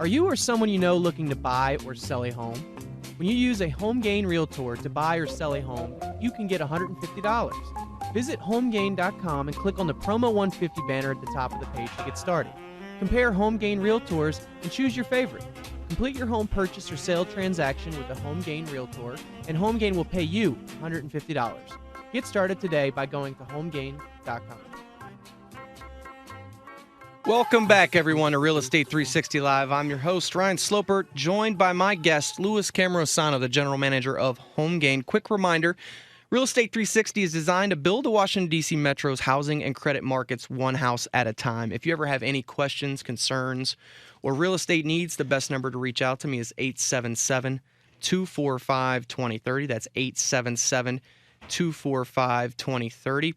Are you or someone you know looking to buy or sell a home? When you use a HomeGain Realtor to buy or sell a home, you can get $150. Visit homegain.com and click on the Promo 150 banner at the top of the page to get started. Compare HomeGain Realtors and choose your favorite. Complete your home purchase or sale transaction with a HomeGain Realtor, and HomeGain will pay you $150. Get started today by going to homegain.com. Welcome back, everyone, to Real Estate 360 Live. I'm your host, Ryan Sloper, joined by my guest, Louis Cammarosano, the general manager of HomeGain. Quick reminder, Real Estate 360 is designed to build the Washington, D.C. Metro's housing and credit markets one house at a time. If you ever have any questions, concerns, or real estate needs, the best number to reach out to me is 877-245-2030. That's 877-245-2030.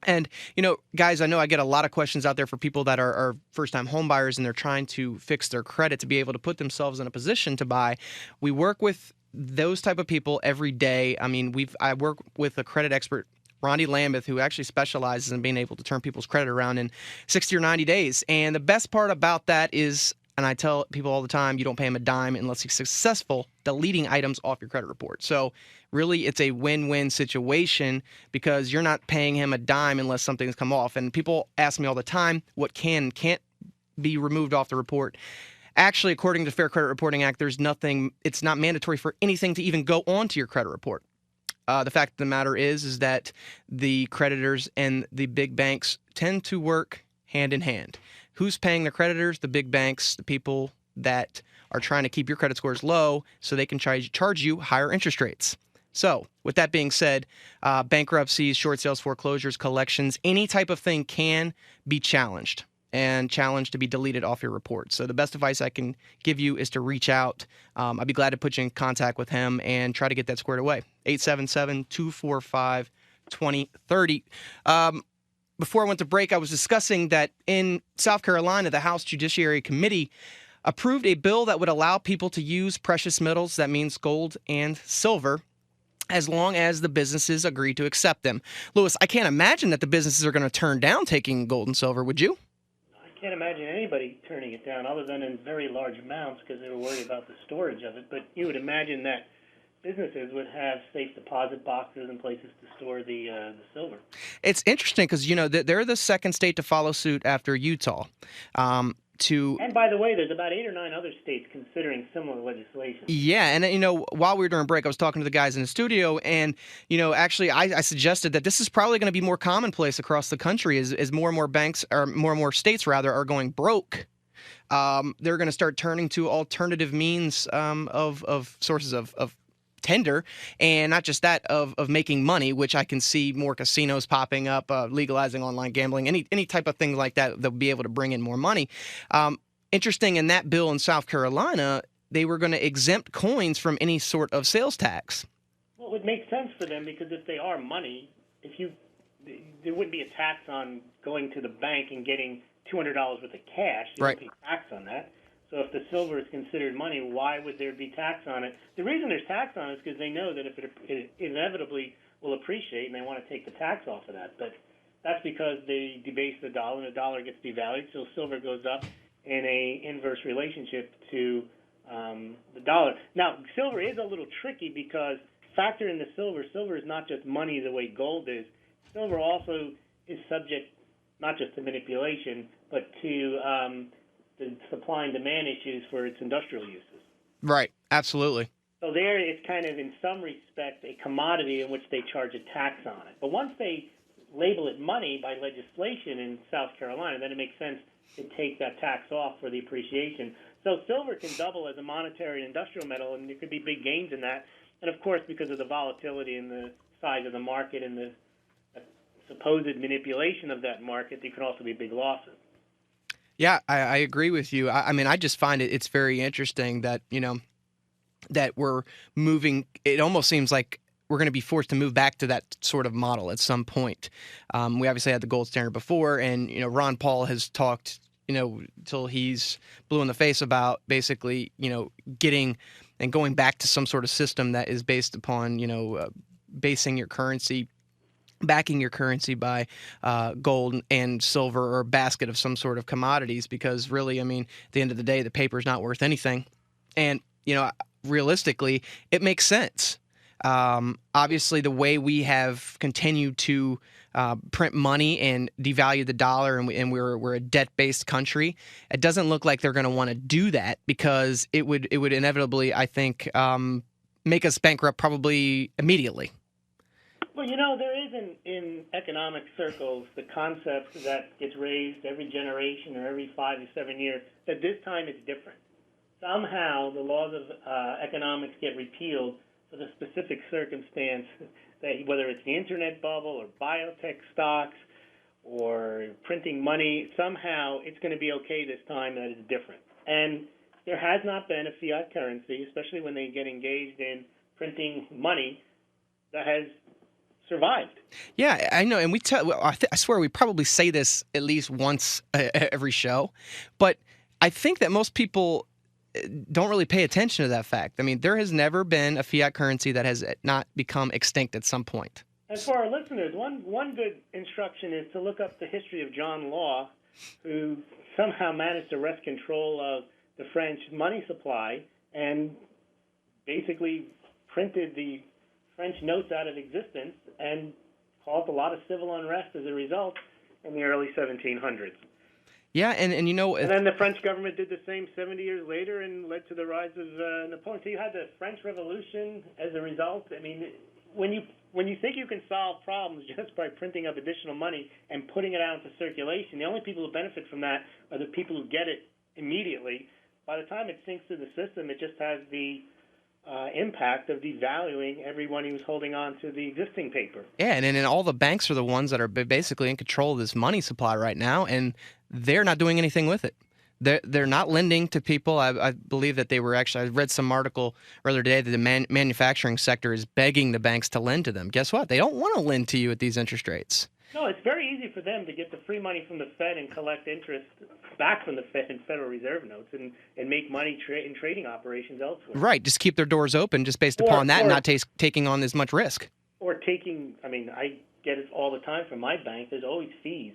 And, you know, guys, I know I get a lot of questions out there for people that are first-time home buyers and they're trying to fix their credit to be able to put themselves in a position to buy. We work with those type of people every day. I mean, I work with a credit expert, Ronnie Lambeth, who actually specializes in being able to turn people's credit around in 60 or 90 days. And the best part about that is, and I tell people all the time, you don't pay him a dime unless he's successful deleting items off your credit report. So really, it's a win-win situation because you're not paying him a dime unless something's come off. And people ask me all the time what can and can't be removed off the report. Actually, according to the Fair Credit Reporting Act, there's nothing, it's not mandatory for anything to even go onto your credit report. The fact of the matter is that the creditors and the big banks tend to work hand in hand. Who's paying the creditors? The big banks, the people that are trying to keep your credit scores low so they can charge you higher interest rates. So with that being said, bankruptcies, short sales, foreclosures, collections, any type of thing can be challenged and challenged to be deleted off your report. So the best advice I can give you is to reach out. I'd be glad to put you in contact with him and try to get that squared away. 877-245-2030. Before I went to break, I was discussing that in South Carolina, the House Judiciary Committee approved a bill that would allow people to use precious metals, that means gold and silver, as long as the businesses agree to accept them. Louis, I can't imagine that the businesses are going to turn down taking gold and silver, would you? I can't imagine anybody turning it down other than in very large amounts because they were worried about the storage of it. But you would imagine that businesses would have safe deposit boxes and places to store the silver. It's interesting because, you know, they're the second state to follow suit after Utah. And by the way, there's about 8 or 9 other states considering similar legislation. Yeah, and, you know, while we were during break, I was talking to the guys in the studio, and, you know, actually I suggested that this is probably going to be more commonplace across the country as more and more banks, or more and more states, rather, are going broke. They're going to start turning to alternative means of sources of tender, and not just that, of making money, which I can see more casinos popping up, legalizing online gambling, any type of thing like that. They'll be able to bring in more money. Interesting, in that bill in South Carolina, they were going to exempt coins from any sort of sales tax. Well, it would make sense for them because if they are money, there wouldn't be a tax on going to the bank and getting $200 worth of cash. You right. Don't pay tax on that. So if the silver is considered money, why would there be tax on it? The reason there's tax on it is because they know that if it inevitably will appreciate, and they want to take the tax off of that. But that's because they debase the dollar, and the dollar gets devalued, so silver goes up in a inverse relationship to the dollar. Now, silver is a little tricky because factor in the silver. Silver is not just money the way gold is. Silver also is subject not just to manipulation, but to the supply and demand issues for its industrial uses. Right, absolutely. So there it's kind of, in some respect, a commodity in which they charge a tax on it. But once they label it money by legislation in South Carolina, then it makes sense to take that tax off for the appreciation. So silver can double as a monetary and industrial metal, and there could be big gains in that. And, of course, because of the volatility and the size of the market and the supposed manipulation of that market, there could also be big losses. Yeah, I agree with you. I mean, I just find it's very interesting that, you know, that we're moving. It almost seems like we're going to be forced to move back to that sort of model at some point. We obviously had the gold standard before, and, you know, Ron Paul has talked, you know, till he's blue in the face about basically, you know, getting and going back to some sort of system that is based upon, you know, basing your currency backing your currency by gold and silver or a basket of some sort of commodities, because really, I mean, at the end of the day, the paper's not worth anything. And, realistically, it makes sense. Obviously, the way we have continued to print money and devalue the dollar, and we're a debt-based country, it doesn't look like they're going to want to do that, because it would inevitably, I think, make us bankrupt probably immediately. Well, there is in economic circles the concept that gets raised every generation or every 5 to 7 years that this time it's different. Somehow the laws of economics get repealed for the specific circumstance that whether it's the internet bubble or biotech stocks or printing money, somehow it's going to be okay this time that it's different. And there has not been a fiat currency, especially when they get engaged in printing money, that has survived. Yeah, I know, and I swear we probably say this at least once every show, but I think that most people don't really pay attention to that fact. I mean, there has never been a fiat currency that has not become extinct at some point. And for our listeners, one good instruction is to look up the history of John Law, who somehow managed to wrest control of the French money supply and basically printed the French notes out of existence and caused a lot of civil unrest as a result in the early 1700s. Yeah, and and then the French government did the same 70 years later and led to the rise of Napoleon. So you had the French Revolution as a result. I mean, when you think you can solve problems just by printing up additional money and putting it out into circulation, the only people who benefit from that are the people who get it immediately. By the time it sinks through the system, it just has the impact of devaluing everyone who's holding on to the existing paper. Yeah, and all the banks are the ones that are basically in control of this money supply right now, and they're not doing anything with it. They're not lending to people. I believe that they were actually, I read some article earlier today that the manufacturing sector is begging the banks to lend to them. Guess what? They don't want to lend to you at these interest rates. No, it's very easy for them to get the free money from the Fed and collect interest back from the Fed and Federal Reserve notes and make money in trading operations elsewhere. Right, just keep their doors open just based upon that and not taking on as much risk. Or I get it all the time from my bank, there's always fees.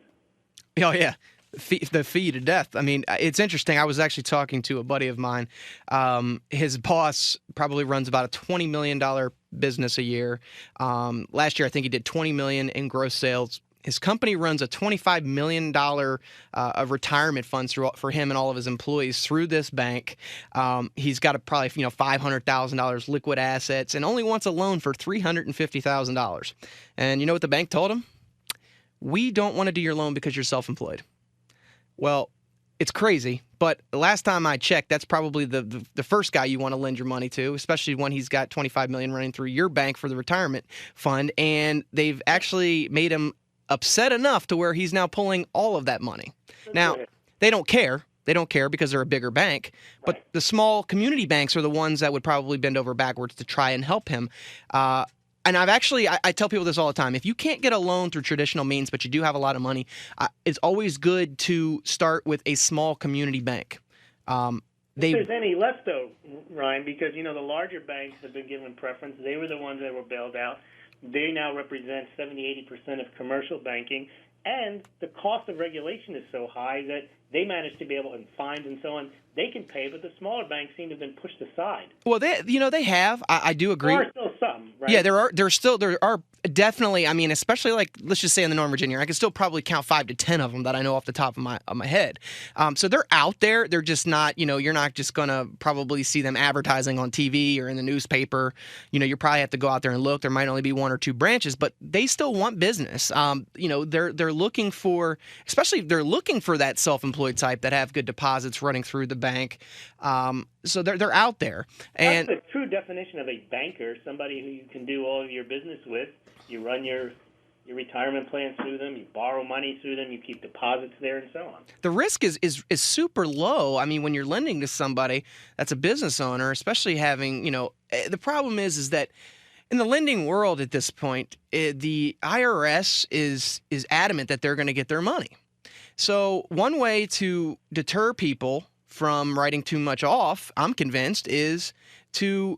Oh, yeah. The fee to death. I mean, it's interesting. I was actually talking to a buddy of mine. His boss probably runs about a $20 million business a year. Last year, I think he did $20 million in gross sales. His company runs a $25 million of retirement funds for him and all of his employees through this bank. He's got probably $500,000 liquid assets and only wants a loan for $350,000. And you know what the bank told him? We don't want to do your loan because you're self-employed. Well, it's crazy, but the last time I checked, that's probably the first guy you want to lend your money to, especially when he's got $25 million running through your bank for the retirement fund, and they've actually made him upset enough to where he's now pulling all of that money. Now, they don't care. They don't care because they're a bigger bank, but the small community banks are the ones that would probably bend over backwards to try and help him. And I tell people this all the time. If you can't get a loan through traditional means, but you do have a lot of money, it's always good to start with a small community bank. If there's any left, though, Ryan, because, the larger banks have been given preference. They were the ones that were bailed out. They now represent 70-80% of commercial banking. And the cost of regulation is so high that they manage to be able, and fines and so on, they can pay, but the smaller banks seem to have been pushed aside. Well, they have. I do agree. There are still some, right? Yeah, there are definitely. I mean, especially let's just say in the Northern Virginia, I can still probably count 5 to 10 of them that I know off the top of my head. So they're out there. They're just not. You're not just gonna probably see them advertising on TV or in the newspaper. You probably have to go out there and look. There might only be 1 or 2 branches, but they still want business. They're looking for, especially they're looking for that self-employed type that have good deposits running through the bank. So they're out there. And that's the true definition of a banker, somebody who you can do all of your business with. You run your retirement plans through them, you borrow money through them, you keep deposits there, and so on. The risk is super low. I mean, when you're lending to somebody that's a business owner, especially having, the problem is that in the lending world at this point, the IRS is adamant that they're going to get their money. So one way to deter people from writing too much off, I'm convinced, is to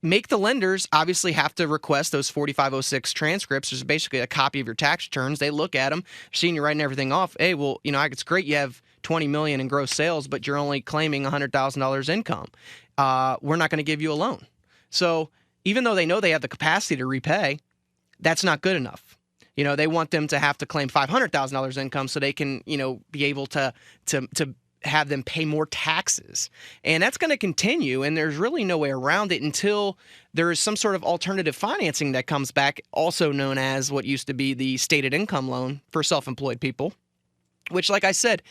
make the lenders obviously have to request those 4506 transcripts. There's basically a copy of your tax returns. They look at them, seeing you writing everything off. Hey, well, it's great you have 20 million in gross sales, but you're only claiming $100,000 income. We're not going to give you a loan. So even though they know they have the capacity to repay, that's not good enough. They want them to have to claim $500,000 income so they can, be able to have them pay more taxes. And that's going to continue, and there's really no way around it until there is some sort of alternative financing that comes back, also known as what used to be the stated income loan for self-employed people. Which, like I said,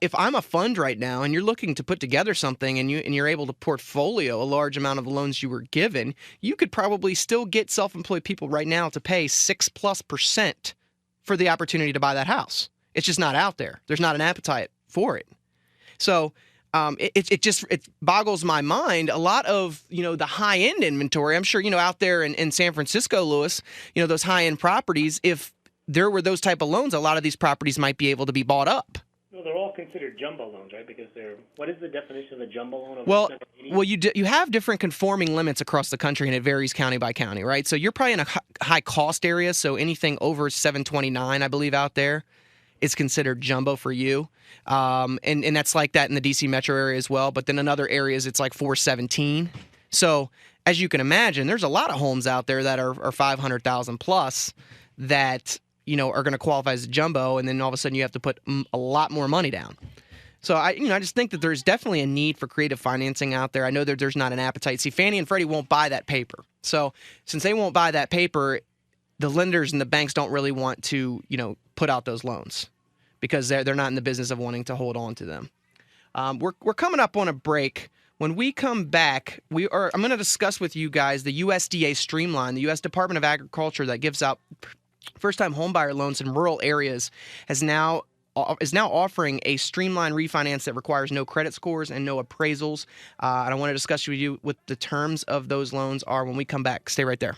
if I'm a fund right now and you're looking to put together something and you're able to portfolio a large amount of the loans you were given, you could probably still get self-employed people right now to pay 6+% for the opportunity to buy that house. It's just not out there. There's not an appetite for it. So it boggles my mind. A lot of the high end inventory, I'm sure out there in San Francisco, Louis, those high end properties, if there were those type of loans, a lot of these properties might be able to be bought up. Well, they're all considered jumbo loans, right? Because what is the definition of a jumbo loan? Well, you have different conforming limits across the country, and it varies county by county, right? So you're probably in a high cost area, so anything over 729, I believe, out there is considered jumbo for you. And that's like that in the DC metro area as well. But then in other areas, it's like 417. So as you can imagine, there's a lot of homes out there that are 500,000 plus that are going to qualify as a jumbo, and then all of a sudden you have to put a lot more money down. So I just think that there's definitely a need for creative financing out there. I know that there's not an appetite. See, Fannie and Freddie won't buy that paper. So since they won't buy that paper, the lenders and the banks don't really want to, put out those loans because they're not in the business of wanting to hold on to them. We're coming up on a break. When we come back, I'm going to discuss with you guys the USDA Streamline, the U.S. Department of Agriculture that gives out first-time homebuyer loans in rural areas is now offering a streamlined refinance that requires no credit scores and no appraisals. And I want to discuss with you what the terms of those loans are when we come back. Stay right there.